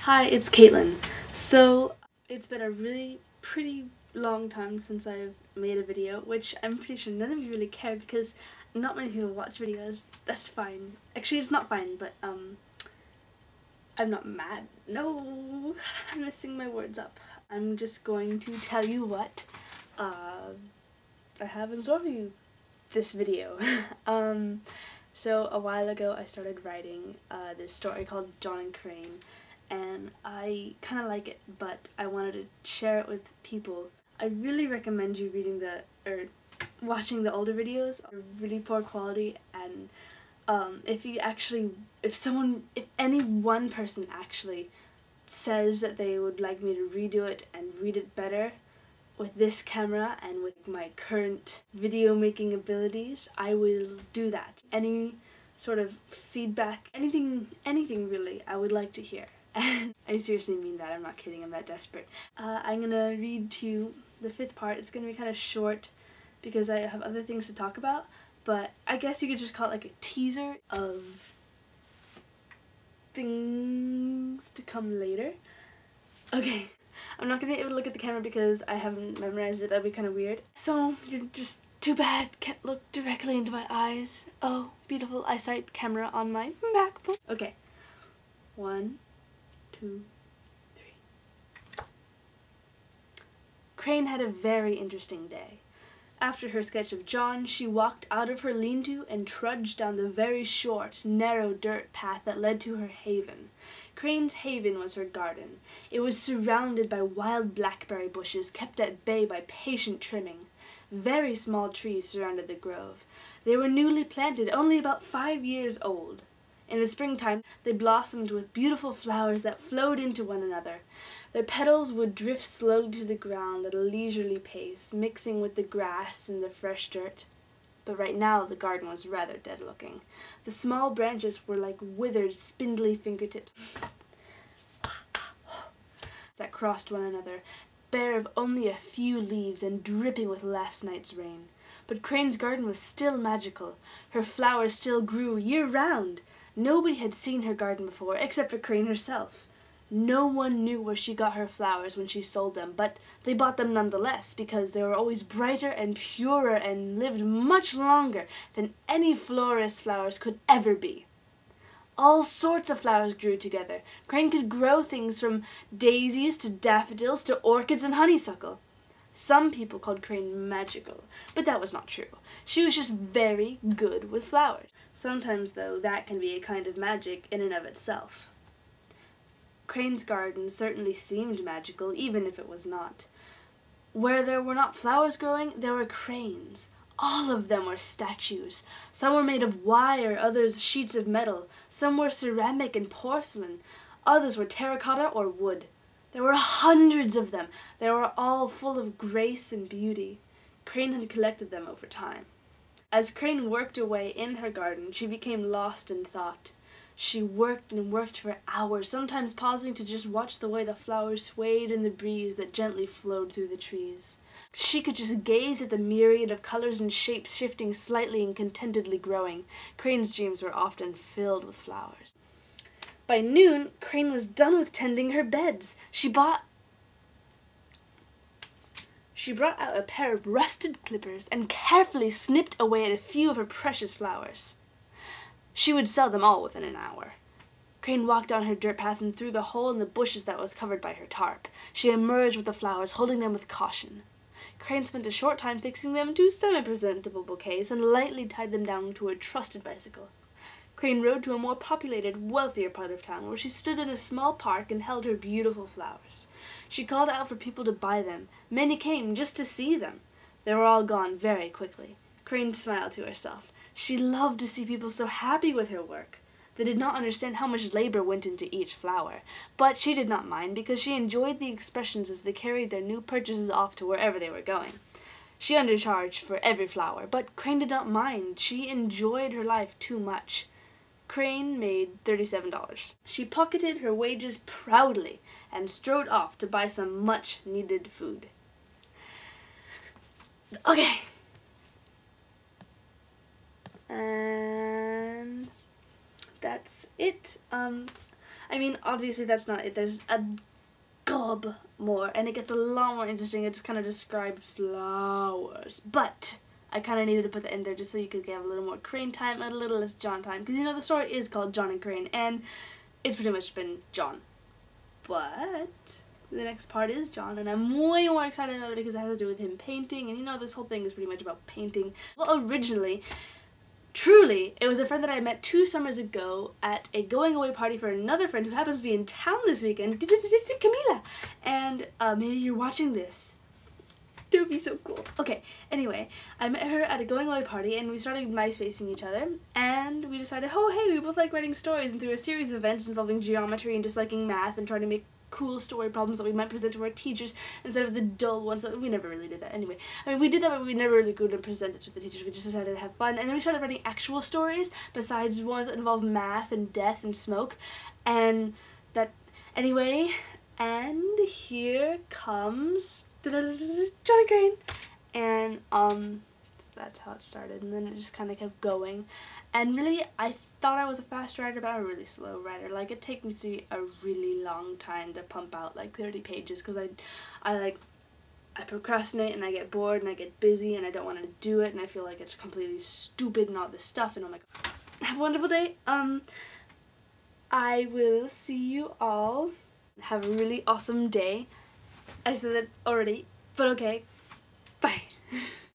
Hi, it's Caitlin. So, it's been a really pretty long time since I've made a video, which I'm pretty sure none of you really care because not many people watch videos. That's fine. Actually, it's not fine, but I'm not mad. No, I'm messing my words up. I'm just going to tell you what I have in store for you this video. So a while ago I started writing this story called John and Crane, and I kind of like it, but I wanted to share it with people. I really recommend you reading watching the older videos. They're really poor quality, and if any one person actually says that they would like me to redo it and read it better with this camera and with my current video making abilities, I will do that. Any sort of feedback, anything really, I would like to hear. And I seriously mean that, I'm not kidding, I'm that desperate. I'm gonna read to you the 5th part. It's gonna be kind of short because I have other things to talk about, but I guess you could just call it like a teaser of things to come later. Okay. I'm not going to be able to look at the camera because I haven't memorized it. That'd be kind of weird. So, you're just too bad. Can't look directly into my eyes. Oh, beautiful eyesight camera on my MacBook. Okay. 1, 2, 3. Crane had a very interesting day. After her sketch of John, she walked out of her lean-to and trudged down the very short, narrow dirt path that led to her haven. Crane's haven was her garden. It was surrounded by wild blackberry bushes kept at bay by patient trimming. Very small trees surrounded the grove. They were newly planted, only about 5 years old. In the springtime, they blossomed with beautiful flowers that flowed into one another. Their petals would drift slowly to the ground at a leisurely pace, mixing with the grass and the fresh dirt. But right now the garden was rather dead-looking. The small branches were like withered, spindly fingertips that crossed one another, bare of only a few leaves and dripping with last night's rain. But Crane's garden was still magical. Her flowers still grew year-round. Nobody had seen her garden before, except for Crane herself. No one knew where she got her flowers when she sold them, but they bought them nonetheless because they were always brighter and purer and lived much longer than any florist's flowers could ever be. All sorts of flowers grew together. Crane could grow things from daisies to daffodils to orchids and honeysuckle. Some people called Crane magical, but that was not true. She was just very good with flowers. Sometimes, though, that can be a kind of magic in and of itself. Crane's garden certainly seemed magical, even if it was not. Where there were not flowers growing, there were cranes. All of them were statues. Some were made of wire, others sheets of metal. Some were ceramic and porcelain. Others were terracotta or wood. There were hundreds of them. They were all full of grace and beauty. Crane had collected them over time. As Crane worked away in her garden, she became lost in thought. She worked and worked for hours, sometimes pausing to just watch the way the flowers swayed in the breeze that gently flowed through the trees. She could just gaze at the myriad of colors and shapes shifting slightly and contentedly growing. Crane's dreams were often filled with flowers. By noon, Crane was done with tending her beds. She brought out a pair of rusted clippers and carefully snipped away at a few of her precious flowers. She would sell them all within an hour. Crane walked down her dirt path and through the hole in the bushes that was covered by her tarp. She emerged with the flowers, holding them with caution. Crane spent a short time fixing them into semi-presentable bouquets and lightly tied them down to her trusted bicycle. Crane rode to a more populated, wealthier part of town, where she stood in a small park and held her beautiful flowers. She called out for people to buy them. Many came just to see them. They were all gone very quickly. Crane smiled to herself. She loved to see people so happy with her work. They did not understand how much labor went into each flower, but she did not mind because she enjoyed the expressions as they carried their new purchases off to wherever they were going. She undercharged for every flower, but Crane did not mind. She enjoyed her life too much. Crane made $37. She pocketed her wages proudly and strode off to buy some much-needed food. Okay. And that's it. I mean, obviously that's not it. There's a gob more, and it gets a lot more interesting. It just kind of described flowers, but I kind of needed to put that in there just so you could get a little more Crane time and a little less John time, because you know the story is called John and Crane, and it's pretty much been John. But the next part is John, and I'm way more excited about it because it has to do with him painting, and you know this whole thing is pretty much about painting. Well, originally, truly, it was a friend that I met 2 summers ago at a going away party for another friend who happens to be in town this weekend, Camila, and maybe you're watching this. That would be so cool. Okay, anyway, I met her at a going away party and we started MySpacing each other, and we decided, oh hey, we both like writing stories, and through a series of events involving geometry and disliking math and trying to make cool story problems that we might present to our teachers instead of the dull ones that we never really did that anyway. I mean, we did that, but we never really go to present it to the teachers. We just decided to have fun, and then we started writing actual stories besides ones that involve math and death and smoke, and that anyway. And here comes Johnny Crane, and that's how it started, and then it just kind of kept going. And really, I thought I was a fast writer, but I'm a really slow writer. Like, it takes me a really long time to pump out like 30 pages because I procrastinate and I get bored and I get busy and I don't want to do it and I feel like it's completely stupid and all this stuff, and I'm like, have a wonderful day. I will see you all. Have a really awesome day. I said that already, but okay. Bye.